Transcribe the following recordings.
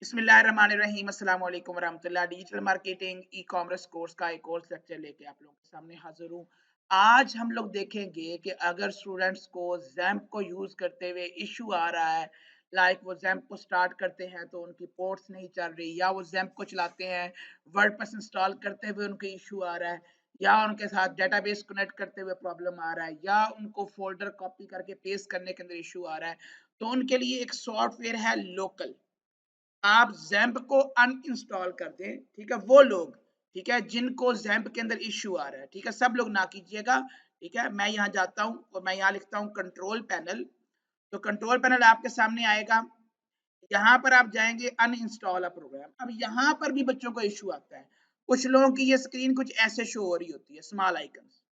बिस्मिल्लाहिर्रहमानिर्रहीम अस्सलाम वालेकुम वरहमतुल्लाह। Digital marketing e commerce course का एक और लेक्चर लेके आप लोगों के सामने हाजिर हूँ। आज हम लोग देखेंगे कि अगर स्टूडेंट्स को ज़ैम्प को यूज़ करते हुए इशू आ रहा है, लाइक वो ज़ैम्प को स्टार्ट करते हैं तो उनकी पोर्ट्स नहीं चल रही, या वो ज़ैम्प को चलाते हैं वर्डप्रेस इंस्टॉल करते हुए उनको इशू आ रहा है, या उनके साथ डेटाबेस कनेक्ट करते हुए प्रॉब्लम आ रहा है, या उनको फोल्डर कॉपी करके पेस्ट करने के अंदर इशू आ रहा है, तो उनके लिए एक सॉफ्टवेयर है लोकल। आप ज़ैम्प को अनइंस्टॉल कर दें, ठीक है? वो लोग, ठीक है, जिनको ज़ैम्प के अंदर इश्यू आ रहा है, ठीक है? सब लोग ना कीजिएगा, ठीक है? मैं यहाँ जाता हूँ और मैं यहाँ लिखता हूँ कंट्रोल पैनल। तो कंट्रोल पैनल आपके सामने आएगा। यहाँ पर आप जाएँगे अनइंस्टॉल अ प्रोग्राम। अब यहाँ पर भी बच्चों को इश्यू आता है। कुछ लोगों की ये स्क्रीन कुछ ऐसे शो हो रही होती है, स्मॉल आइकन्स।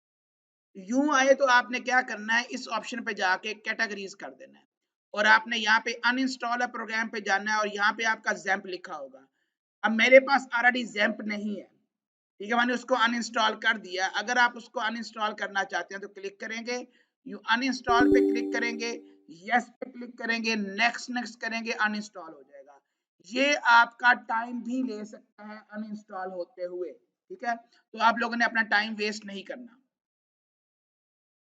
यूं आए तो आपने क्या करना है, इस ऑप्शन पे जाके कैटेगरीज कर देना है और आपने यहाँ पे अनइंस्टॉल प्रोग्राम पे जाना है और यहाँ पे आपका जैम्प लिखा होगा। अब मेरे पास ऑलरेडी जैम्प नहीं है, ठीक है, मैंने उसको अनइंस्टॉल कर दिया। अगर आप उसको अनइंस्टॉल करना चाहते हैं तो क्लिक करेंगे, यू अनइंस्टॉल पे क्लिक करेंगे, यस पे क्लिक करेंगे, नेक्स्ट नेक्स्ट करेंगे, अनइंस्टॉल हो जाएगा। ये आपका टाइम भी ले सकता है अनइंस्टॉल होते हुए, ठीक है? तो आप लोगों ने अपना टाइम वेस्ट नहीं करना।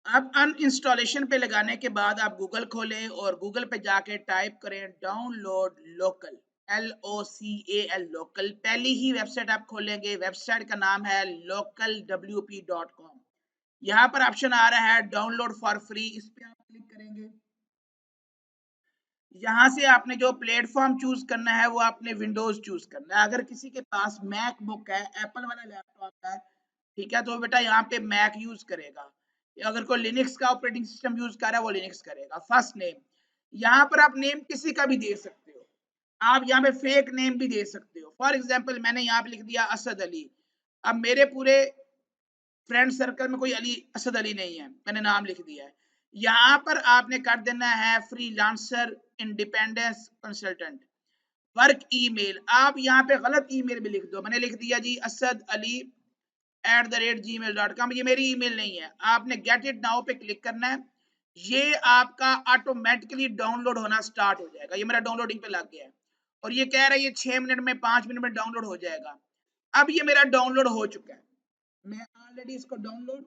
अब अनइंस्टॉलेशन पे लगाने के बाद आप गूगल खोलें और गूगल पे जाके टाइप करें डाउनलोड लोकल, LOCAL लोकल। पहली ही वेबसाइट आप खोलेंगे, वेबसाइट का नाम है localwp.com। यहाँ पर ऑप्शन आ रहा है डाउनलोड फॉर फ्री, इस पे आप क्लिक करेंगे। यहाँ से आपने जो प्लेटफॉर्म चूज करना है वो आपने विंडोज चूज करना है। अगर किसी के पास मैकबुक है, एप्पल वाला लैपटॉप है, ठीक है, तो बेटा यहाँ पे मैक यूज करेगा। अगर कोई लिनक्स का ऑपरेटिंग सिस्टम यूज कर रहा है वो लिनक्स करेगा। फर्स्ट नेम, यहाँ पर आप नेम किसी का भी दे सकते हो। आप यहाँ पे फेक नेम भी दे सकते हो। फॉर एग्जाम्पल मैंने यहाँ पे लिख दिया असद अली। अब मेरे पूरे फ्रेंड सर्कल में कोई अली असद अली नहीं है, मैंने नाम लिख दिया है। यहाँ पर आपने कर देना है freelancer independence consultant work email. आप यहाँ पे गलत ईमेल भी लिख दो, मैंने लिख दिया जी असद अली @gmail.com। ये मेरी ईमेल नहीं है। आपने गेट इट नाउ पे क्लिक करना है। ये आपका ऑटोमेटिकली डाउनलोड होना स्टार्ट हो जाएगा। ये मेरा डाउनलोडिंग पे लग गया है और ये कह रहा है ये 6 मिनट में 5 मिनट में डाउनलोड हो जाएगा। अब ये मेरा डाउनलोड हो चुका है, मैं ऑलरेडी इसको डाउनलोड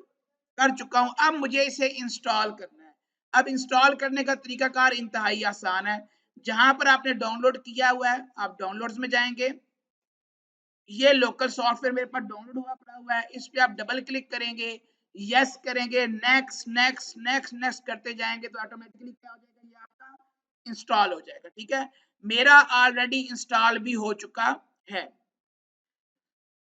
कर चुका हूं। अब मुझे इसे इंस्टॉल करना है। अब इंस्टॉल करने का तरीकाकार इंतहाई आसान है। जहां पर आपने डाउनलोड किया हुआ है आप डाउनलोड्स में जाएंगे। ये लोकल सॉफ्टवेयर मेरे पास डाउनलोड हुआ पड़ा हुआ है, इस पे आप डबल क्लिक करेंगे, यस करेंगे, नेक्स्ट नेक्स्ट नेक्स्ट नेक्स्ट करते जाएंगे तो ऑटोमेटिकली क्या हो जाएगा, ये आपका इंस्टॉल हो जाएगा। ठीक है, मेरा ऑलरेडी इंस्टॉल भी हो चुका है।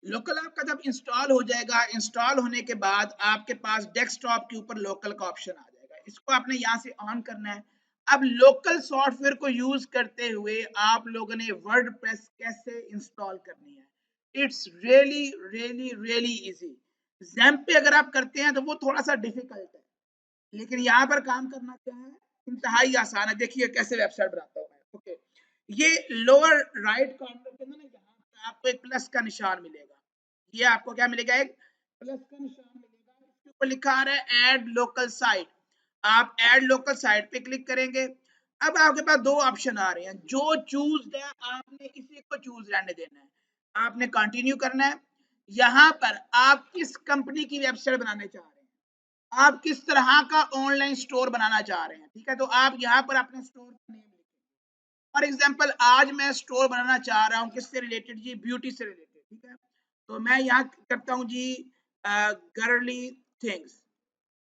लोकल आपका जब इंस्टॉल हो जाएगा, इंस्टॉल होने के बाद आपके पास डेस्कटॉप के ऊपर लोकल का ऑप्शन आ जाएगा। इसको आपने यहाँ से ऑन करना है। अब लोकल सॉफ्टवेयर को यूज करते हुए आप लोगों ने वर्डप्रेस कैसे इंस्टॉल करनी है, it's really really really easy. XAMPP पे अगर आप करते हैं तो वो थोड़ा सा डिफिकल्ट है, लेकिन यहाँ पर काम करना क्या है, इंतहाई आसान है। देखिए कैसे वेबसाइट बनाता हूँ मैं। ओके, ये लोअर राइट कॉर्नर के अंदर ना यहाँ पे आपको एक प्लस का निशान मिलेगा। ये आपको क्या मिलेगा, एक प्लस का निशान मिलेगा। इसके ऊपर लिखा आ रहा है ऐड लोकल साइट। आप ऐड लोकल साइट पे क्लिक करेंगे। अब आपके पास दो ऑप्शन आ रहे हैं, जो चूज है आपने इसी को चूज रहने देना है। आपने कंटिन्यू करना है। यहाँ पर आप किस कंपनी की वेबसाइट बनाने चाह रहे हैं, आप किस तरह का ऑनलाइन स्टोर बनाना चाह रहे हैं, ठीक है, तो आप यहाँ पर अपने स्टोर का नेम लिखें। फॉर एग्जांपल आज मैं स्टोर बनाना चाह रहा हूँ किससे रिलेटेड जी, ब्यूटी से रिलेटेड, ठीक है, तो मैं यहाँ करता हूँ जी गर्ली थिंग्स,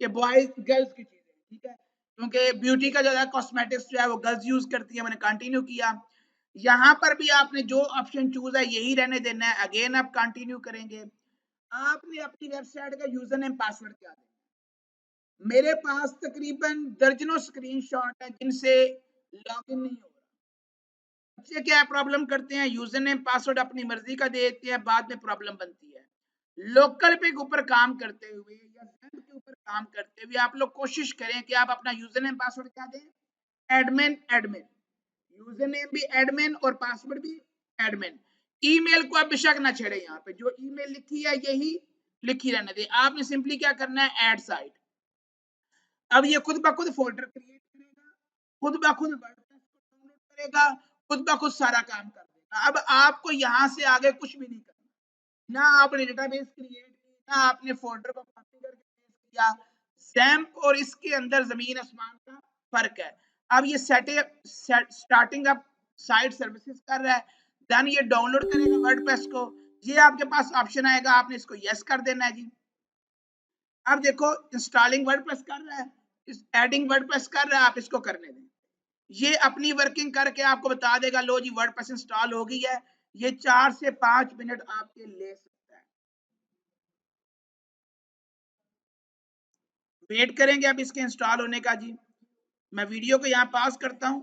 ये बॉयज गर्ल्स की चीजें, ठीक है, क्योंकि ब्यूटी का जो है कॉस्मेटिक्स जो है वो गर्ल्स यूज करती है। मैंने कंटिन्यू किया। यहाँ पर भी आपने जो ऑप्शन चूज है यही रहने देना है। अगेन आप कंटिन्यू करेंगे। आपने अपनी वेबसाइट का यूजर नेम पासवर्ड क्या देना है। मेरे पास तकरीबन दर्जनों स्क्रीनशॉट है जिनसे लॉगिन नहीं हो रहा। बच्चे क्या प्रॉब्लम करते हैं, यूजर नेम पासवर्ड अपनी मर्जी का दे देते हैं, बाद में प्रॉब्लम बनती है। लोकल पे के ऊपर काम करते हुए या ज़ैम्प के ऊपर काम करते हुए आप लोग कोशिश करें कि आप अपना यूजर नेम पासवर्ड क्या दें, एडमिन एडमिन, यूजर नेम भी एडमिन और पासवर्ड भी एडमिन। ईमेल को आप बेशक ना छेड़े, यहाँ पे जो ईमेल लिखी है यही लिखी रहने दें। आपने सिंपली क्या करना है, ऐड साइट। अब ये खुद ब खुद फोल्डर क्रिएट करेगा, खुद ब खुद वर्डप्रेस को डाउनलोड करेगा, खुद ब खुद सारा काम कर देगा। अब आपको यहाँ से आगे कुछ भी नहीं करना, ना आपने डेटाबेस क्रिएट की, ना आपने फोल्डर को कॉपी करके पेस्ट किया। XAMPP और इसके अंदर जमीन आसमान का फर्क है। अब ये स्टार्टिंग अप साइट सर्विसेज कर रहा है, देन ये डाउनलोड करेगा वर्डप्रेस को, ये आपके पास ऑप्शन आएगा, आपने इसको यस कर देना है जी। अब देखो इंस्टॉलिंग वर्डप्रेस कर रहा है, इस एडिंग वर्डप्रेस कर रहा है, आप इसको करने दें, ये अपनी वर्किंग करके आपको बता देगा लो जी वर्डप्रेस इंस्टॉल हो गई है। ये 4 से 5 मिनट आपके ले सकता है। वेट करेंगे अब इसके इंस्टॉल होने का जी। मैं वीडियो को यहाँ पॉज करता हूँ।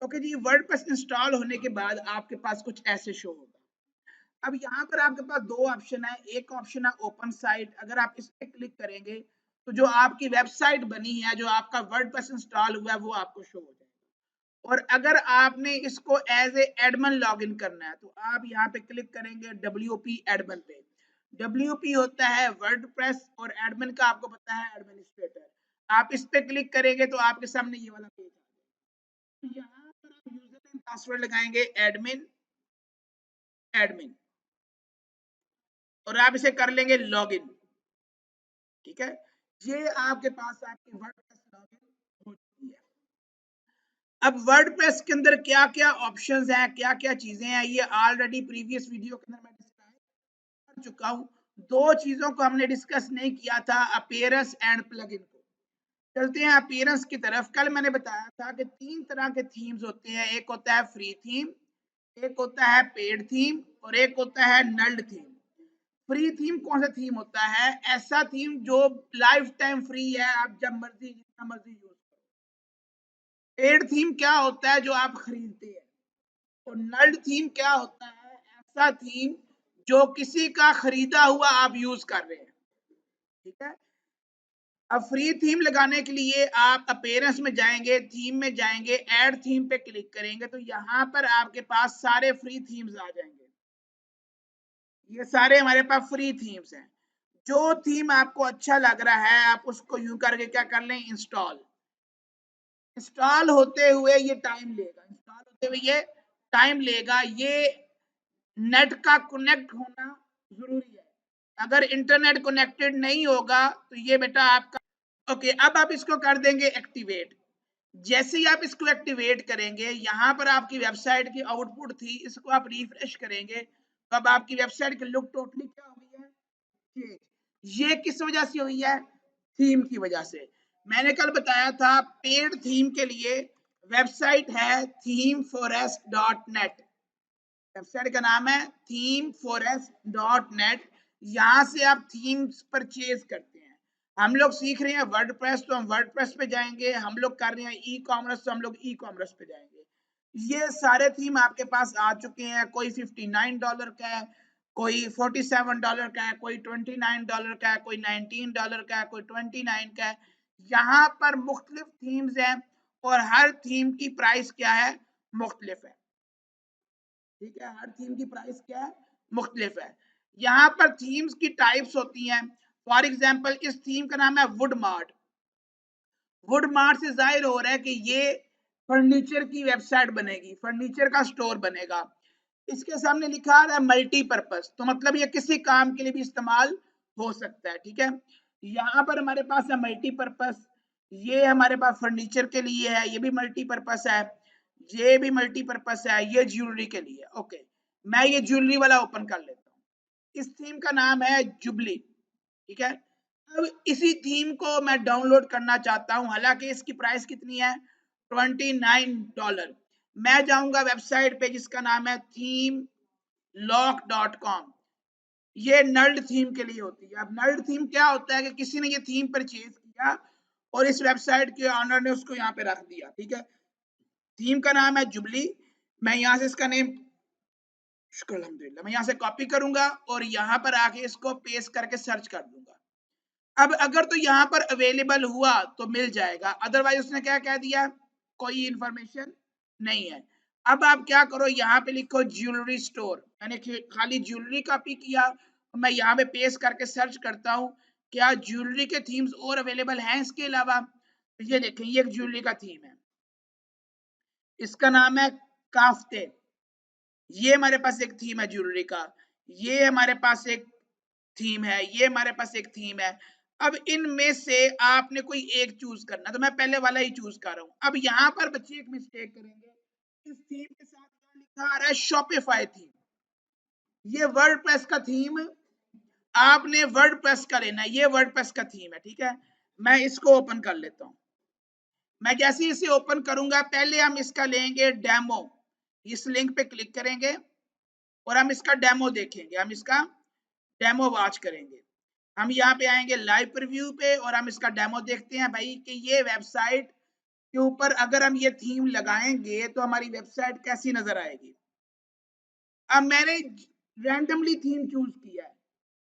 ओके जी, वर्डप्रेस इंस्टॉल होने के बाद आपके पास कुछ ऐसे शो होगा। अब यहाँ पर आपके पास दो ऑप्शन है, एक ऑप्शन है ओपन साइट, अगर आप इस पे क्लिक करेंगे तो जो आपकी वेबसाइट बनी है, जो आपका वर्डप्रेस इंस्टॉल हुआ है, वो आपको शो हो जाएगा। और अगर आपने इसको एज ए एडमिन लॉगिन करना है तो आप यहाँ पे क्लिक करेंगे WP एडमिन पे। WP होता है वर्डप्रेस और एडमिन का आपको पता है एडमिनिस्ट्रेटर। आप इस पे क्लिक करेंगे तो आपके सामने ये वाला पेज है। तो यहाँ पर आप यूजर नेम पासवर्ड लगाएंगे एडमिन एडमिन और आप इसे कर लेंगे लॉगिन। ठीक है, ये आपके पास आपकी वर्डप्रेस लॉगिन हो चुकी है। अब वर्डप्रेस के अंदर क्या क्या ऑप्शंस हैं, क्या क्या चीजें हैं, ये ऑलरेडी प्रीवियस वीडियो के अंदर मैं डिस्क्राइब कर चुका हूँ। दो चीजों को हमने डिस्कस नहीं किया था, अपीयरेंस एंड प्लगइन को। चलते हैं अपीयरेंस की तरफ। कल मैंने बताया था कि 3 तरह के थीम्स होते हैं, एक होता है फ्री थीम, एक होता है पेड थीम और एक होता है नल्ड थीम। फ्री थीम कौन सा थीम होता है? ऐसा थीम जो लाइफ टाइम फ्री है, आप जब मर्जी जितना मर्जी यूज करो। पेड थीम क्या होता है? जो आप खरीदते हैं। और नल्ड थीम क्या होता है? ऐसा थीम जो किसी का खरीदा हुआ आप यूज कर रहे हैं। ठीक है, अब फ्री थीम लगाने के लिए आप अपीयरेंस में जाएंगे, थीम में जाएंगे, ऐड थीम पे क्लिक करेंगे तो यहाँ पर आपके पास सारे फ्री थीम्स आ जाएंगे। ये सारे हमारे पास फ्री थीम्स हैं। जो थीम आपको अच्छा लग रहा है आप उसको यूं करके क्या कर लें, इंस्टॉल। इंस्टॉल होते हुए ये टाइम लेगा, इंस्टॉल होते हुए ये टाइम लेगा। ये नेट का कनेक्ट होना जरूरी है, अगर इंटरनेट कनेक्टेड नहीं होगा तो ये बेटा आपका। ओके, अब आप इसको कर देंगे एक्टिवेट। जैसे ही आप इसको एक्टिवेट करेंगे, यहाँ पर आपकी वेबसाइट की आउटपुट थी, इसको आप रिफ्रेश करेंगे तो अब आपकी वेबसाइट की लुक टोटली क्या हो गई है, चेंज। ये किस वजह से हुई है? थीम की वजह से। मैंने कल बताया था पेड थीम के लिए वेबसाइट है themeforest.net। वेबसाइट का नाम है themeforest.net। यहाँ से आप थीम्स परचेज करते हैं। हम लोग सीख रहे हैं वर्डप्रेस तो हम वर्डप्रेस पे जाएंगे, हम लोग कर रहे हैं ई कॉमर्स तो हम लोग ई कॉमर्स पे जाएंगे। ये सारे थीम आपके पास आ चुके हैं, कोई $59 का है, कोई $47 का है, कोई $29 का है, कोई $19 का है, कोई 29 का है। यहाँ पर मुख्तलिफ थीम्स हैं और हर थीम की प्राइस क्या है, मुख्तलिफ है। ठीक है, हर थीम की प्राइस क्या है, मुख्तलिफ है। यहाँ पर थीम्स की टाइप्स होती हैं। फॉर एग्जाम्पल इस थीम का नाम है वुड मार्ट। वुड मार्ट से जाहिर हो रहा है कि ये फर्नीचर की वेबसाइट बनेगी, फर्नीचर का स्टोर बनेगा। इसके सामने लिखा है मल्टीपर्पज, तो मतलब ये किसी काम के लिए भी इस्तेमाल हो सकता है। ठीक है, यहाँ पर हमारे पास है मल्टीपर्पज, ये हमारे पास फर्नीचर के लिए है, ये भी मल्टीपर्पज है, ये भी मल्टीपर्पज है, ये ज्वेलरी के लिए। ओके, मैं ये ज्वेलरी वाला ओपन कर लेता हूँ। इस थीम का नाम है जुबली। ठीक है, अब इसी थीम को मैं डाउनलोड करना चाहता हूं, हालांकि इसकी प्राइस कितनी है, $29। मैं जाऊंगा वेबसाइट पे जिसका नाम है themelock.com। ये नल्ड थीम के लिए होती है। अब नल्ड थीम क्या होता है कि किसी ने ये थीम परचेज किया और इस वेबसाइट के ऑनर ने उसको यहाँ पे रख दिया। ठीक है, थीम का नाम है जुबली। मैं यहाँ से इसका नेम अल्हम्दुलिल्लाह मैं यहाँ से कॉपी करूंगा और यहाँ पर आके इसको पेस्ट करके सर्च कर दूंगा। अब अगर तो यहाँ पर अवेलेबल हुआ तो मिल जाएगा, अदरवाइज उसने क्या कह दिया, कोई इंफॉर्मेशन नहीं है। अब आप क्या करो, यहाँ पे लिखो ज्वेलरी स्टोर, मैंने खाली ज्वेलरी कॉपी किया, मैं यहाँ पे पेस्ट करके सर्च करता हूँ क्या ज्वेलरी के थीम्स और अवेलेबल हैं इसके अलावा। तो ये देखें, ये एक ज्वेलरी का थीम है। इसका नाम है काफ्ते। ये हमारे पास एक थीम है ज्वेलरी का, ये हमारे पास एक थीम है, ये हमारे पास एक थीम है। अब इनमें से आपने कोई एक चूज करना, तो मैं पहले वाला ही चूज कर रहा हूं। अब यहां पर बच्चे एक मिस्टेक करेंगे, इस थीम के साथ यहाँ लिखा आ रहा है शॉपिफाई थीम। ये वर्डप्रेस का थीम, आपने वर्डप्रेस का लेना है, ये वर्डप्रेस का थीम है, ठीक है। मैं इसको ओपन कर लेता हूं। मैं जैसे ही इसे ओपन करूंगा, पहले हम इसका लेंगे डेमो। इस लिंक पे क्लिक करेंगे और हम इसका डेमो देखेंगे, हम इसका डेमो वॉच करेंगे। हम यहाँ पे आएंगे लाइव प्रीव्यू पे और हम इसका डेमो देखते हैं भाई कि ये वेबसाइट के ऊपर अगर हम ये थीम लगाएंगे तो हमारी वेबसाइट कैसी नजर आएगी। अब मैंने रैंडमली थीम चूज किया है,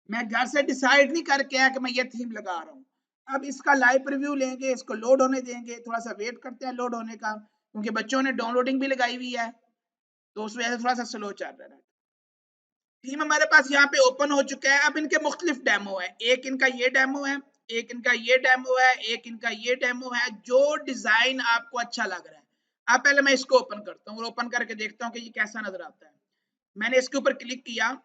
मैं घर से डिसाइड नहीं करके आया कि मैं ये थीम लगा रहा हूँ। अब इसका लाइव प्रीव्यू लेंगे, इसको लोड होने देंगे, थोड़ा सा वेट करते हैं लोड होने का, क्योंकि बच्चों ने डाउनलोडिंग भी लगाई हुई है, तो उस वजह से थोड़ा सा स्लो चल रहा है। थीम हमारे पास यहाँ पे ओपन हो चुका है। अब इनके मुख्तलिफ डेमो है, एक इनका ये डेमो है, एक इनका ये डेमो है, एक इनका ये डेमो है, जो डिजाइन आपको अच्छा लग रहा है। अब पहले मैं इसको ओपन करता हूँ और ओपन करके देखता हूँ कि ये कैसा नजर आता है। मैंने इसके ऊपर क्लिक किया,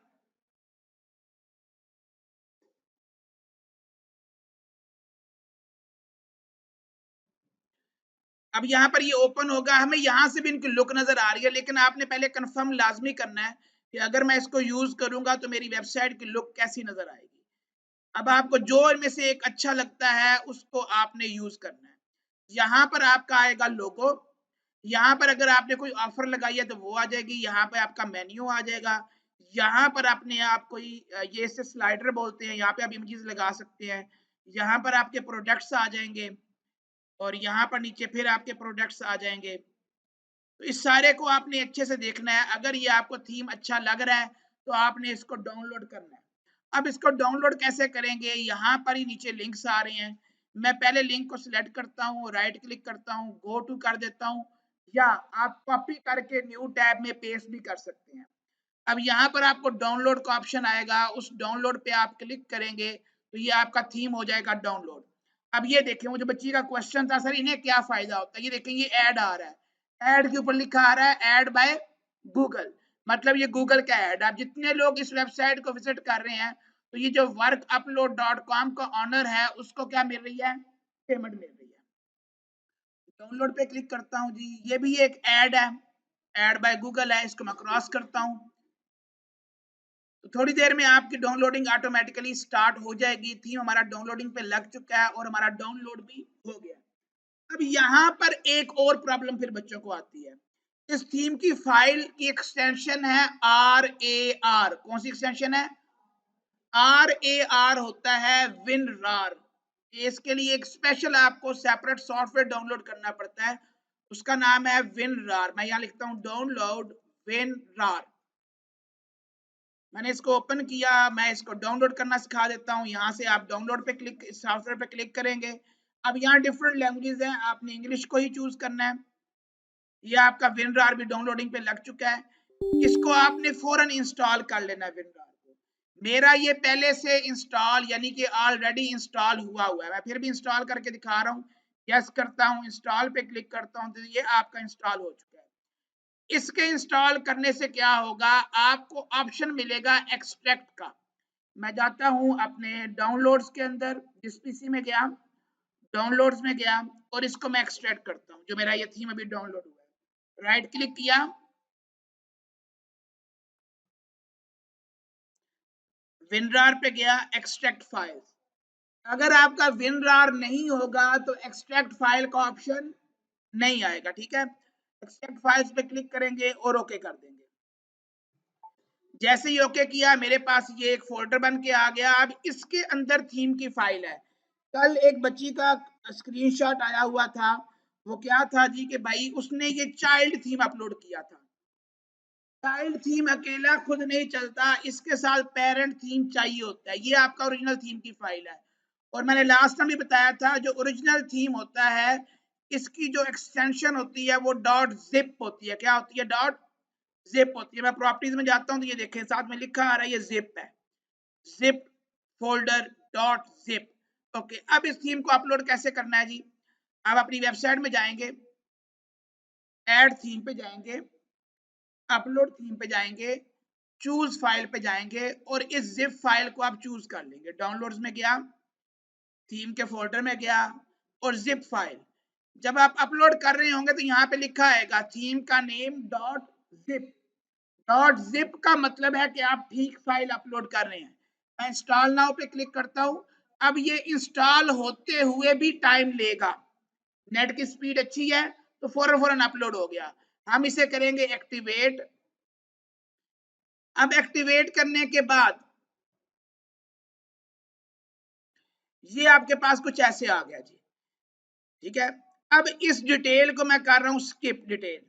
अब यहाँ पर ये ओपन होगा, हमें यहाँ से भी इनकी लुक नजर आ रही है, लेकिन आपने पहले कंफर्म लाजमी करना है कि अगर मैं इसको यूज करूंगा तो मेरी वेबसाइट की लुक कैसी नजर आएगी। अब आपको जो इनमें से एक अच्छा लगता है उसको आपने यूज करना है। यहाँ पर आपका आएगा लोगो, यहाँ पर अगर आपने कोई ऑफर लगाई है तो वो आ जाएगी, यहाँ पे आपका मेन्यू आ जाएगा, यहाँ पर अपने आप कोई ये इसे स्लाइडर बोलते हैं, यहाँ पे आप इमेजेस लगा सकते हैं, यहाँ पर आपके प्रोडक्ट्स आ जाएंगे और यहाँ पर नीचे फिर आपके प्रोडक्ट्स आ जाएंगे। तो इस सारे को आपने अच्छे से देखना है। अगर ये आपको थीम अच्छा लग रहा है तो आपने इसको डाउनलोड करना है। अब इसको डाउनलोड कैसे करेंगे, यहाँ पर ही नीचे लिंक्स आ रहे हैं। मैं पहले लिंक को सिलेक्ट करता हूँ, राइट क्लिक करता हूँ, गो टू कर देता हूँ, या आप कॉपी करके न्यू टैब में पेस्ट भी कर सकते हैं। अब यहाँ पर आपको डाउनलोड का ऑप्शन आएगा, उस डाउनलोड पे आप क्लिक करेंगे तो ये आपका थीम हो जाएगा डाउनलोड। अब ये देखें, मुझे बच्ची का क्वेश्चन था सर इन्हें क्या फायदा होता है, ये देखें ये ऐड आ रहा है, ऐड के ऊपर लिखा आ रहा है ऐड बाय गूगल, मतलब ये गूगल का ऐड। आप जितने लोग इस वेबसाइट को विजिट कर रहे हैं तो ये जो workupload.com का ऑनर है उसको क्या मिल रही है, पेमेंट मिल रही है। डाउनलोड पे क्लिक करता हूँ जी, ये भी एक ऐड है, ऐड बाय गूगल है, इसको मैं क्रॉस करता हूँ। तो थोड़ी देर में आपकी डाउनलोडिंग ऑटोमेटिकली स्टार्ट हो जाएगी। थीम हमारा डाउनलोडिंग पे लग चुका है और हमारा डाउनलोड भी हो गया। अब यहाँ पर एक और प्रॉब्लम फिर बच्चों को आती है, इस थीम की फाइल की एक्सटेंशन है RAR। कौन सी एक्सटेंशन है, RAR होता है WinRAR। इसके लिए एक स्पेशल आपको सेपरेट सॉफ्टवेयर डाउनलोड करना पड़ता है, उसका नाम है WinRAR। मैं यहाँ लिखता हूँ डाउनलोड WinRAR। मैंने इसको ओपन किया, मैं इसको डाउनलोड करना सिखा देता हूँ। यहाँ से आप डाउनलोड पे क्लिक, सॉफ्टवेयर पे क्लिक करेंगे। अब यहाँ डिफरेंट लैंग्वेजेस हैं, आपने इंग्लिश को ही चूज करना है। ये आपका WinRAR भी डाउनलोडिंग पे लग चुका है, इसको आपने फौरन इंस्टॉल कर लेना है WinRAR को। मेरा ये पहले से इंस्टॉल यानी कि ऑलरेडी इंस्टॉल हुआ है, मैं फिर भी इंस्टॉल करके दिखा रहा हूँ। यस करता हूँ, इंस्टॉल पे क्लिक करता हूँ, तो ये आपका इंस्टॉल हो चुका है। इसके इंस्टॉल करने से क्या होगा, आपको ऑप्शन मिलेगा एक्सट्रैक्ट का। मैं जाता हूं अपने डाउनलोड्स के अंदर, जिस पीसी में गया, डाउनलोड्स में गया और इसको मैं एक्सट्रैक्ट करता हूं, जो मेरा ये थीम अभी डाउनलोड हुआ है। राइट क्लिक किया, WinRAR पे गया, एक्सट्रैक्ट फाइल्स। अगर आपका WinRAR नहीं होगा तो एक्सट्रैक्ट फाइल का ऑप्शन नहीं आएगा, ठीक है। एक्सट्रैक्ट फाइल्स पे क्लिक करेंगे और ओके कर देंगे। जैसे ही ओके किया, मेरे पास ये एक फोल्डर बन के आ गया। अब इसके अंदर थीम की फाइल है। कल एक बच्ची का स्क्रीनशॉट आया हुआ था, वो क्या था जी कि भाई उसने ये चाइल्ड थीम अपलोड किया था। चाइल्ड थीम अकेला खुद नहीं चलता, इसके साथ पेरेंट थीम चाहिए होता है। ये आपका ओरिजिनल थीम की फाइल है। और मैंने लास्ट टाइम भी बताया था, जो ओरिजिनल थीम होता है इसकी जो एक्सटेंशन होती है वो डॉट जिप होती है। क्या होती है, डॉट जिप होती है। मैं प्रॉपर्टीज में जाता हूँ तो ये देखें साथ में लिखा आ रहा है, ये जिप है, zip folder dot zip. Okay, अब इस थीम को अपलोड कैसे करना है जी, आप अपनी वेबसाइट में जाएंगे, ऐड थीम पे जाएंगे, अपलोड थीम पे जाएंगे, चूज फाइल पे जाएंगे और इस जिप फाइल को आप चूज कर लेंगे। डाउनलोड्स में गया, थीम के फोल्डर में गया और जिप फाइल। जब आप अपलोड कर रहे होंगे तो यहाँ पे लिखा आएगा थीम का name dot zip. Dot zip का मतलब है कि आप ठीक फाइल अपलोड कर रहे हैं। मैं इंस्टॉल नाउ पे क्लिक करता हूं। अब ये इंस्टॉल होते हुए भी टाइम लेगा। नेट की स्पीड अच्छी है तो फौरन फौरन अपलोड हो गया। हम इसे करेंगे एक्टिवेट। अब एक्टिवेट करने के बाद ये आपके पास कुछ ऐसे आ गया जी। ठीक है, अब इस डिटेल को मैं कर रहा हूं स्किप डिटेल।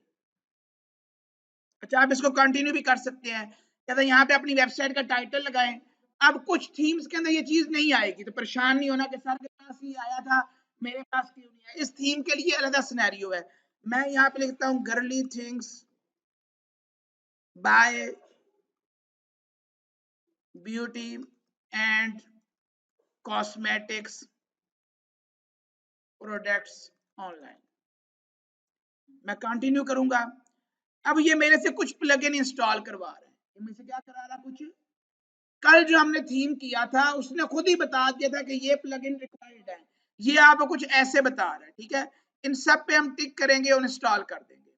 अच्छा, आप इसको कंटिन्यू भी कर सकते हैं। कहते हैं यहाँ पे अपनी वेबसाइट का टाइटल लगाएं। अब कुछ थीम्स के अंदर ये चीज नहीं आएगी तो परेशान नहीं होना कि सर के पास ही आया था, मेरे पास क्यों नहीं है। इस थीम के लिए अलग सिनेरियो है। मैं यहाँ पे लिखता हूँ girly things by beauty and cosmetics products online. मैं कंटिन्यू करूंगा। अब ये मेरे से कुछ प्लगइन इंस्टॉल करवा रहा है। ये मुझसे क्या करा रहा, कुछ कल जो हमने थीम किया था उसने खुद ही बता दिया था कि ये प्लगइन रिक्वायर्ड है। ये आपको कुछ ऐसे बता रहा है। ठीक है, इन सब पे हम टिक करेंगे और इंस्टॉल कर देंगे।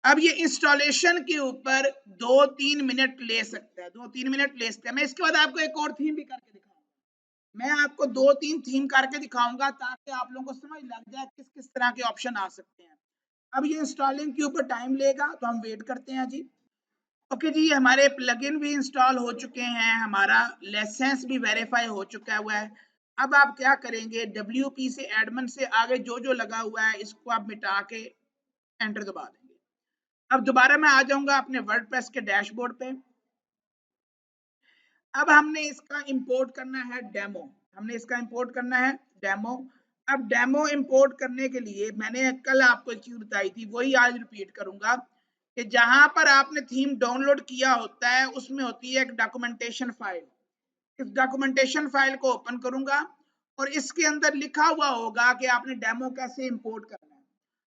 अब ये इंस्टॉलेशन के ऊपर 2-3 मिनट ले सकता है, 2-3 मिनट ले सकता है। मैं इसके बाद आपको एक और थीम भी करके दिखाऊंगा। मैं आपको 2-3 थीम करके दिखाऊंगा ताकि आप लोगों को समझ लग जाए किस किस तरह के ऑप्शन आ सकते हैं। अब ये इंस्टॉलिंग के ऊपर टाइम लेगा तो हम वेट करते हैं जी। ओके जी, हमारे प्लगइन भी इंस्टॉल हो चुके हैं, हमारा लाइसेंस भी वेरीफाई हो चुका हुआ है। अब आप क्या करेंगे, WP से एडमिन से आगे जो जो लगा हुआ है इसको आप मिटा के एंटर दबा देंगे। अब दोबारा मैं आ जाऊंगा अपने वर्डप्रेस के डैशबोर्ड पे। अब हमने इसका इंपोर्ट करना है डेमो। हमने इसका इंपोर्ट करना है डेमो। अब डेमो इंपोर्ट करने के लिए मैंने कल आपको एक चीज बताई थी, वही आज रिपीट करूंगा कि जहां पर आपने थीम डाउनलोड किया होता है उसमें होती है एक डॉक्यूमेंटेशन फाइल। इस डॉक्यूमेंटेशन फाइल को ओपन करूंगा और इसके अंदर लिखा हुआ होगा कि आपने डेमो कैसे इंपोर्ट करना है।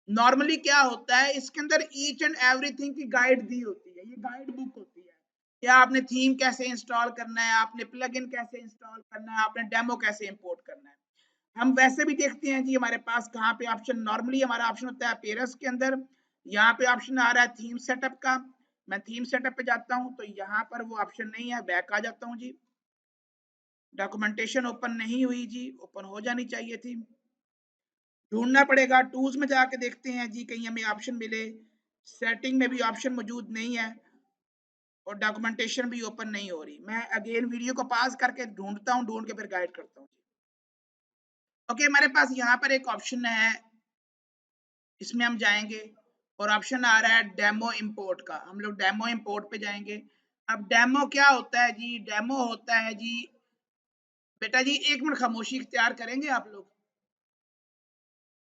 नॉर्मली क्या होता है, इसके अंदर ईच एंड एवरीथिंग की गाइड दी होती है। ये गाइड बुक होती है कि आपने थीम कैसे इंस्टॉल करना है, आपने प्लगइन कैसे इंस्टॉल करना है, आपने डेमो कैसे इंपोर्ट करना है। हम वैसे भी देखते हैं जी हमारे पास कहाँ पे ऑप्शन, नॉर्मली हमारा ऑप्शन होता है पेरस के अंदर। यहाँ पे ऑप्शन आ रहा है थीम सेटअप का। मैं थीम सेटअप पे जाता हूँ तो यहाँ पर वो ऑप्शन नहीं है, बैक आ जाता हूँ जी। डॉक्यूमेंटेशन ओपन नहीं हुई जी, ओपन हो जानी चाहिए थी। ढूंढना पड़ेगा, टूल्स में जाके देखते हैं जी कहीं हमें ऑप्शन मिले। सेटिंग में भी ऑप्शन मौजूद नहीं है और डॉक्यूमेंटेशन भी ओपन नहीं हो रही। मैं अगेन वीडियो को पास करके ढूंढता हूँ, ढूंढ के फिर गाइड करता हूँ। ओके, हमारे पास यहाँ पर एक ऑप्शन है, इसमें हम जाएंगे और ऑप्शन आ रहा है डेमो इंपोर्ट का। हम लोग डेमो इंपोर्ट पे जाएंगे। अब डेमो क्या होता है जी, डेमो होता है जी, बेटा जी 1 मिनट खामोशी इख्तियार करेंगे आप लोग।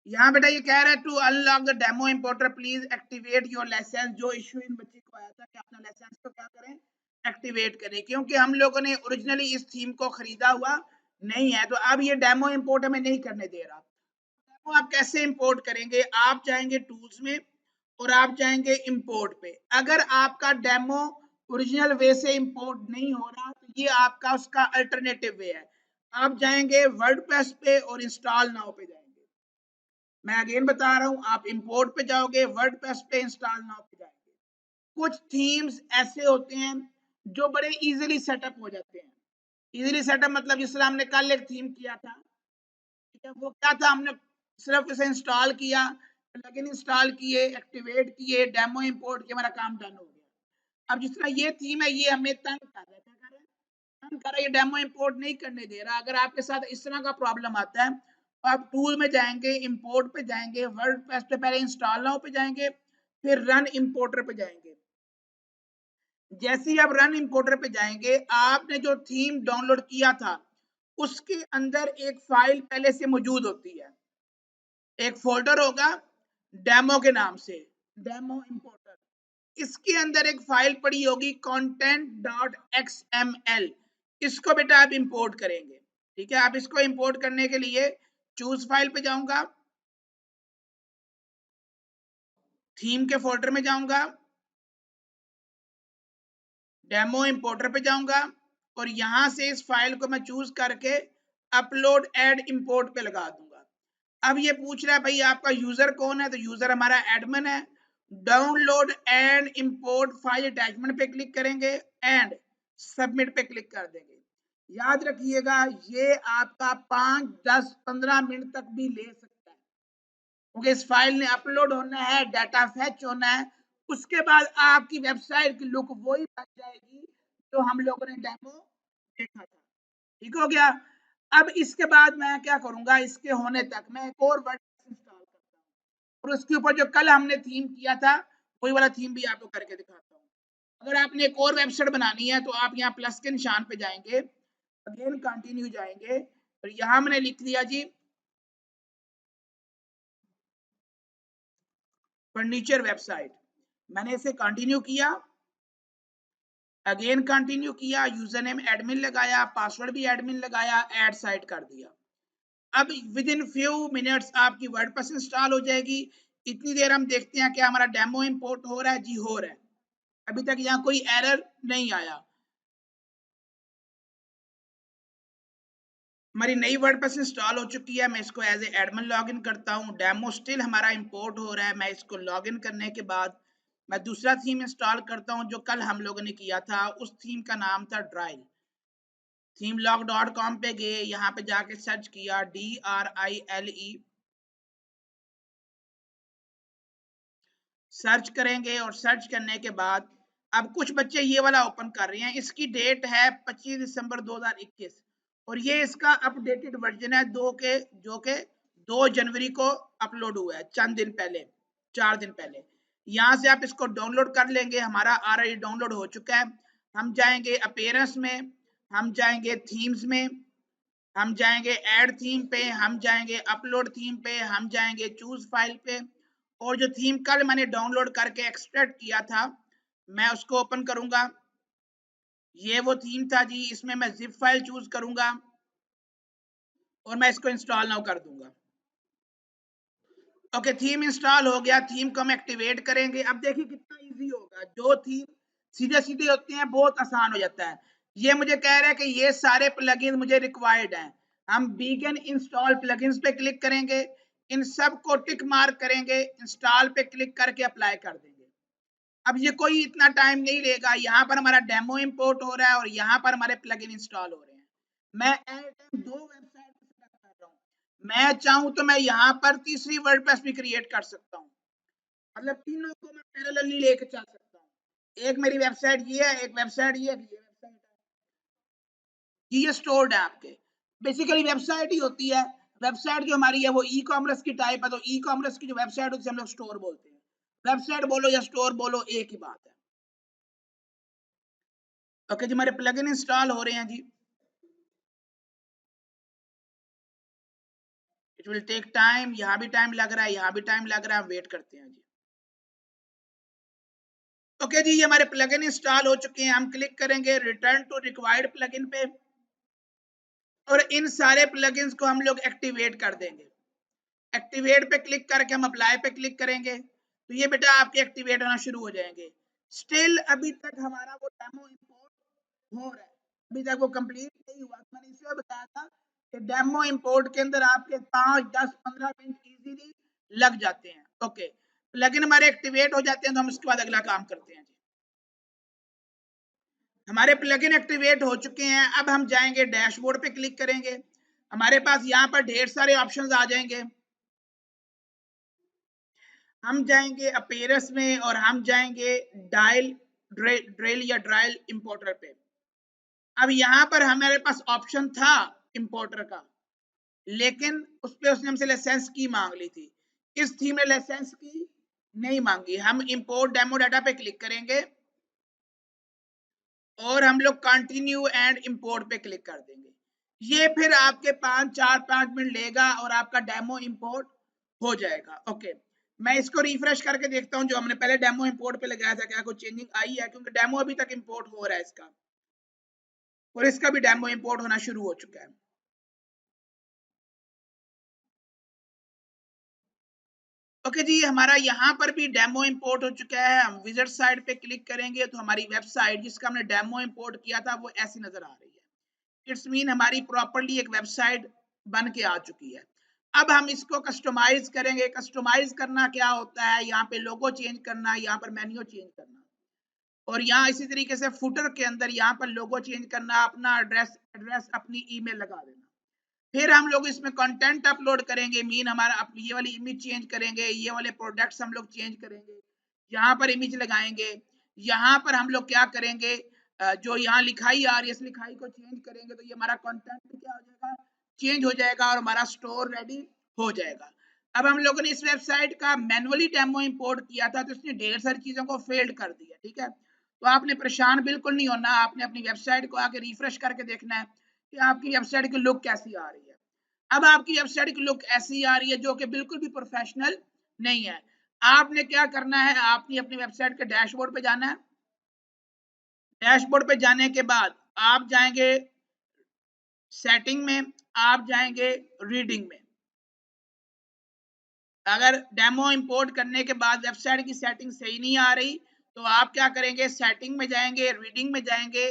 यहाँ बेटा ये कह रहा है to unlock the demo importer please activate your license. जो इश्यू इन बच्चे को आया था कि अपना लाइसेंस को क्या करें, एक्टिवेट करें, क्योंकि हम लोगों ने ओरिजिनली इस थीम को खरीदा हुआ नहीं है तो अब ये डेमो इंपोर्ट हमें नहीं करने दे रहा। डेमो आप कैसे इंपोर्ट करेंगे, आप जाएंगे टूल्स में और आप जाएंगे इंपोर्ट पे। अगर आपका डेमो ओरिजिनल वे से इंपोर्ट नहीं हो रहा तो ये आपका उसका अल्टरनेटिव वे है। आप जाएंगे वर्डप्रेस पे और इंस्टॉल नाउ पे जाएंगे। मैं अगेन बता रहा हूं, आप इंपोर्ट पे जाओगे, वर्डप्रेस पे इंस्टॉल नाउ पे जाएंगे। कुछ थीम्स ऐसे होते हैं जो बड़े इजीली सेटअप हो जाते हैं। इजीली सेटअप मतलब जिस तरह हमने कल एक थीम किया था, ठीक है, वो क्या था, हमने सिर्फ इसे इंस्टॉल किया, प्लगइन इंस्टॉल किए, एक्टिवेट किए, डेमो इंपोर्ट किया, हमारा काम डन हो गया। अब जिस तरह ये थीम है ये हमें तंग कर रहा है, क्या कर रहा है, तंग कर रहा है, ये डेमो इंपोर्ट नहीं करने दे रहा। अगर आपके साथ इस तरह का प्रॉब्लम आता है तो आप टूल में जाएंगे, इंपोर्ट पे जाएंगे, वर्डप्रेस पे पहले इंस्टॉल नाउ पे जाएंगे, फिर रन इंपोर्टर पे जाएंगे। जैसे ही आप रन इंपोर्टर पे जाएंगे, आपने जो थीम डाउनलोड किया था उसके अंदर एक फाइल पहले से मौजूद होती है, एक फोल्डर होगा डेमो के नाम से, डेमो इंपोर्टर। इसके अंदर एक फाइल पड़ी होगी content.xml। इसको बेटा आप इंपोर्ट करेंगे। ठीक है, आप इसको इंपोर्ट करने के लिए चूज फाइल पे जाऊंगा, थीम के फोल्डर में जाऊंगा, डेमो इंपोर्टर पे जाऊंगा और यहां से इस फाइल को मैं चूज करके अपलोड एड इंपोर्ट पे लगा दूंगा। अब ये पूछ रहा है भाई आपका यूजर कौन है, तो यूजर हमारा एडमिन है। Download and import file attachment पे क्लिक करेंगे एंड सबमिट पे क्लिक कर देंगे। याद रखिएगा ये आपका 5, 10, 15 मिनट तक भी ले सकता है, क्योंकि इस फाइल ने अपलोड होना है, डाटा फेच होना है, उसके बाद आपकी वेबसाइट की लुक वही बन जाएगी जो हम लोगों ने डेमो देखा था। ठीक हो गया। अब इसके बाद मैं क्या करूंगा, इसके होने तक मैं एक और वर्डप्रेस इंस्टॉल करता हूँ और उसके ऊपर जो कल हमने थीम किया था वही वाला थीम भी आपको करके दिखाता हूँ। अगर आपने एक और वेबसाइट बनानी है तो आप यहाँ प्लस के निशान पे जाएंगे, अगेन कंटिन्यू जाएंगे और यहाँ मैंने लिख दिया जी फर्नीचर वेबसाइट। मैंने इसे कंटिन्यू किया, अगेन कंटिन्यू किया, यूजर नेम एडमिन लगाया, पासवर्ड भी एडमिन लगाया, ऐड साइट कर दिया। अब विद इन फ्यू मिनट्स आपकी वर्डप्रेस इंस्टॉल हो जाएगी। इतनी देर हम देखते हैं कि हमारा डेमो इंपोर्ट हो रहा है जी, हो रहा है। अभी तक यहाँ कोई एरर नहीं आया। हमारी नई वर्डप्रेस इंस्टॉल हो चुकी है। मैं इसको एज ए एडमिन लॉगिन करता हूँ। डेमो स्टिल हमारा इंपोर्ट हो रहा है। मैं इसको लॉगिन करने के बाद मैं दूसरा थीम इंस्टॉल करता हूँ जो कल हम लोगों ने किया था। उस थीम का नाम था ड्राइल। themelog.com पे गए, यहाँ पे जाके सर्च किया DRILE, सर्च करेंगे और सर्च करने के बाद अब कुछ बच्चे ये वाला ओपन कर रहे हैं। इसकी डेट है 25 दिसंबर 2021 और ये इसका अपडेटेड वर्जन है जो के 2 जनवरी को अपलोड हुआ है, चंद दिन पहले, 4 दिन पहले। यहाँ से आप इसको डाउनलोड कर लेंगे। हमारा ऑलरेडी डाउनलोड हो चुका है। हम जाएंगे अपीयरेंस में, हम जाएंगे थीम्स में, हम जाएंगे ऐड थीम पे, हम जाएंगे अपलोड थीम पे, हम जाएंगे चूज फाइल पे और जो थीम कल मैंने डाउनलोड करके एक्सट्रैक्ट किया था मैं उसको ओपन करूंगा। ये वो थीम था जी, इसमें मैं जिप फाइल चूज करूंगा और मैं इसको इंस्टॉल नाउ कर दूंगा। ओके, थीम इंस्टॉल हो गया। थीम को हम एक्टिवेट करेंगे। अब देखिए कितना इजी होगा। जो थीम सीधे सीधे होते हैं बहुत आसान हो जाता है। ये मुझे कह रहा है कि ये सारे प्लगइन मुझे रिक्वायर्ड हैं। हम बिगिन इंस्टॉल प्लगइन्स पे क्लिक करेंगे, इन सब को टिक मार्क करेंगे, इंस्टॉल पे क्लिक करके अप्लाई कर देंगे। अब ये कोई इतना टाइम नहीं लेगा। यहाँ पर हमारा डेमो इंपोर्ट हो रहा है और यहाँ पर हमारे प्लगइन इंस्टॉल हो रहे हैं। मैं एट टाइम 2 वेबसाइट कर रहा हूँ। मैं चाहूँ तो मैं यहाँ पर तीसरी वर्डप्रेस भी क्रिएट कर सकता हूँ। मतलब तीनों को मैं पैरेलली लेके चल सकता हूँ। एक मेरी वेबसाइट ये है, एक वेबसाइट ये वेबसाइट है, ये स्टोर्ड है आपके। बेसिकली वेबसाइट ही होती है। वेबसाइट जो हमारी है वो ई कॉमर्स की टाइप है, तो ई कॉमर्स की जो वेबसाइट होती है हम लोग स्टोर बोलते हैं। वेबसाइट बोलो या स्टोर बोलो एक ही बात है। ओके जी, हमारे प्लगइन इंस्टॉल हो रहे हैं जी। It will take time. यहाँ भी टाइम लग रहा है, यहाँ भी टाइम लग रहा है। वेट करते हैं जी। ओके जी, ये हमारे प्लगइन इंस्टॉल हो चुके हैं। हम क्लिक करेंगे रिटर्न टू रिक्वायर्ड प्लगइन पे और इन सारे प्लगइन्स को हम लोग एक्टिवेट कर देंगे। एक्टिवेट पे क्लिक करके हम अप्लाई पे क्लिक करेंगे तो ये बेटा आपके एक्टिवेट होना शुरू हो जाएंगे। स्टिल अभी तक हमारा वो डेमो इंपोर्ट हो रहा है, अभी तक वो कंप्लीट नहीं हुआ। तो मैंने इसलिए बताया था कि डेमो इंपोर्ट के अंदर आपके 5, 10, 15 मिनट इजीली लग जाते हैं। ओके, प्लगइन हमारे एक्टिवेट हो जाते हैं तो हम उसके बाद अगला काम करते हैं जी। हमारे प्लगइन एक्टिवेट हो चुके हैं। अब हम जाएंगे डैशबोर्ड पे क्लिक करेंगे। हमारे पास यहाँ पर ढेर सारे ऑप्शंस आ जाएंगे। हम जाएंगे अपीयरेंस में और हम जाएंगे डायल ड्रिल या ड्राइल इंपोर्टर पे। अब यहाँ पर हमारे पास ऑप्शन था इंपोर्टर का, लेकिन उस पे उसने हमसे लाइसेंस की मांग ली थी। इस थीम ने लाइसेंस की नहीं मांगी। हम इंपोर्ट डेमो डाटा पे क्लिक करेंगे और हम लोग कंटिन्यू एंड इंपोर्ट पे क्लिक कर देंगे। ये फिर आपके 5 मिनट लेगा और आपका डेमो इंपोर्ट हो जाएगा। ओके, मैं इसको रिफ्रेश करके देखता हूँ जो हमने पहले डेमो इंपोर्ट पे लगाया था क्या कोई चेंजिंग आई है, क्योंकि डेमो अभी तक इंपोर्ट हो रहा है इसका और इसका भी डेमो इंपोर्ट होना शुरू हो चुका है। ओके जी, हमारा यहाँ पर भी डेमो इंपोर्ट हो चुका है। हम विजिट साइट पे क्लिक करेंगे तो हमारी वेबसाइट जिसका हमने डेमो इंपोर्ट किया था वो ऐसी नजर आ रही है। इट्स मीन हमारी प्रॉपर्ली एक वेबसाइट बन के आ चुकी है। अब हम इसको कस्टमाइज करेंगे। कस्टमाइज करना क्या होता है, यहाँ पे लोगो चेंज करना, यहाँ पर मेन्यू चेंज करना, और यहाँ इसी तरीके से फुटर के अंदर यहाँ पर लोगो चेंज करना, अपना एड्रेस एड्रेस अपनी ईमेल लगा देना। फिर हम लोग इसमें कंटेंट अपलोड करेंगे, मीन हमारा ये वाली इमेज चेंज करेंगे, ये वाले प्रोडक्ट्स हम लोग चेंज करेंगे, यहाँ पर इमेज लगाएंगे। यहाँ पर हम लोग क्या करेंगे, जो यहाँ लिखाई आ रही है इस लिखाई को चेंज करेंगे तो ये हमारा कंटेंट क्या हो जाएगा, चेंज हो जाएगा और हमारा स्टोर रेडी हो जाएगा। अब हम लोगों ने इस वेबसाइट का मैनुअली डेमो इंपोर्ट किया था तो इसने ढेर सारी चीजों को फेल्ड कर दिया, ठीक है। तो आपने परेशान बिल्कुल नहीं होना, आपने अपनी वेबसाइट को आके रिफ्रेश करके देखना है कि आपकी वेबसाइट की लुक कैसी आ रही है। अब आपकी वेबसाइट की लुक ऐसी आ रही है जो कि बिल्कुल भी प्रोफेशनल नहीं है। आपने क्या करना है, आपने अपनी वेबसाइट के डैशबोर्ड पे जाना है। डैशबोर्ड पे जाने के बाद आप जाएंगे सेटिंग में, आप जाएंगे रीडिंग में। अगर डेमो इंपोर्ट करने के बाद वेबसाइट की सेटिंग सही नहीं आ रही तो आप क्या करेंगे, सेटिंग में जाएंगे, रीडिंग में जाएंगे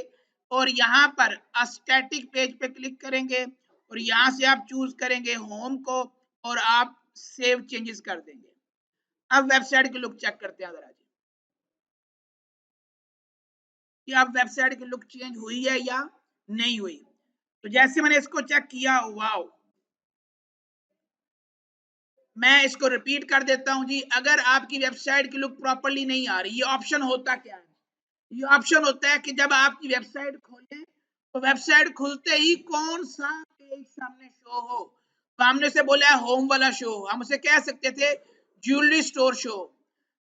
और यहाँ पर स्टैटिक पेज पे क्लिक करेंगे और यहाँ से आप चूज करेंगे होम को और आप सेव चेंजेस कर देंगे। अब वेबसाइट की लुक चेक करते हैं जरा जी, कि अब वेबसाइट की लुक चेंज हुई है या नहीं हुई। तो जैसे मैंने इसको चेक किया, वाओ, मैं इसको रिपीट कर देता हूं जी। अगर आपकी वेबसाइट की लुक प्रॉपर्ली नहीं आ रही, ये ऑप्शन होता क्या है, ये ऑप्शन होता है कि जब आपकी वेबसाइट खोलें तो वेबसाइट खुलते ही कौन सा पेज सामने शो हो। तो हमने उसे बोला है होम वाला शो, हम उसे कह सकते थे ज्वेलरी स्टोर शो,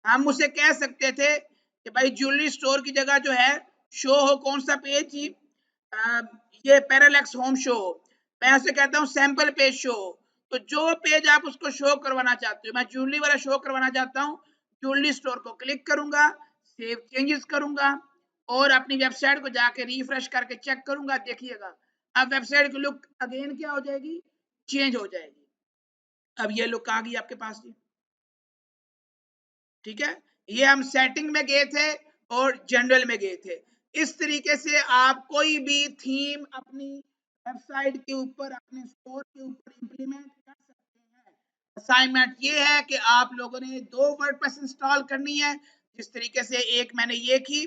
हम उसे कह सकते थे कि भाई ज्वेलरी स्टोर की जगह जो है शो हो कौन सा पेज जी, ये पैरालैक्स होम शो। मैं उसे कहता हूँ सैंपल पेज शो। तो जो पेज आप उसको शो करवाना चाहते हो, मैं ज्वेलरी वाला शो करवाना चाहता हूँ, ज्वेलरी स्टोर को क्लिक करूंगा, सेव चेंजेस करूंगा और अपनी वेबसाइट को जाके रिफ्रेश करके चेक करूंगा। देखिएगा अब वेबसाइट की लुक अगेन क्या हो जाएगी, चेंज हो जाएगी। अब ये लुक आ गई आपके पास जी, ठीक है। ये हम सेटिंग में गए थे और जनरल में गए थे। इस तरीके से आप कोई भी थीम अपनी वेबसाइट के ऊपर, अपने स्टोर के ऊपर इंप्लीमेंट कर सकते हैं। असाइनमेंट ये है कि आप लोगों ने 2 वर्डप्रेस इंस्टॉल करनी है, जिस तरीके से एक मैंने ये की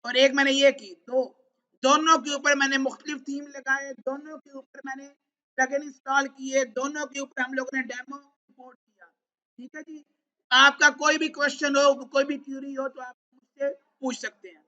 और एक मैंने ये की, दोनों के ऊपर मैंने मुख्तलिफ थीम लगाए, दोनों के ऊपर मैंने प्लगइन इंस्टॉल किए, दोनों के ऊपर हम लोगों ने डेमो इंपोर्ट किया, ठीक है जी। आपका कोई भी क्वेश्चन हो, कोई भी क्यूरी हो तो आप मुझसे पूछ सकते हैं।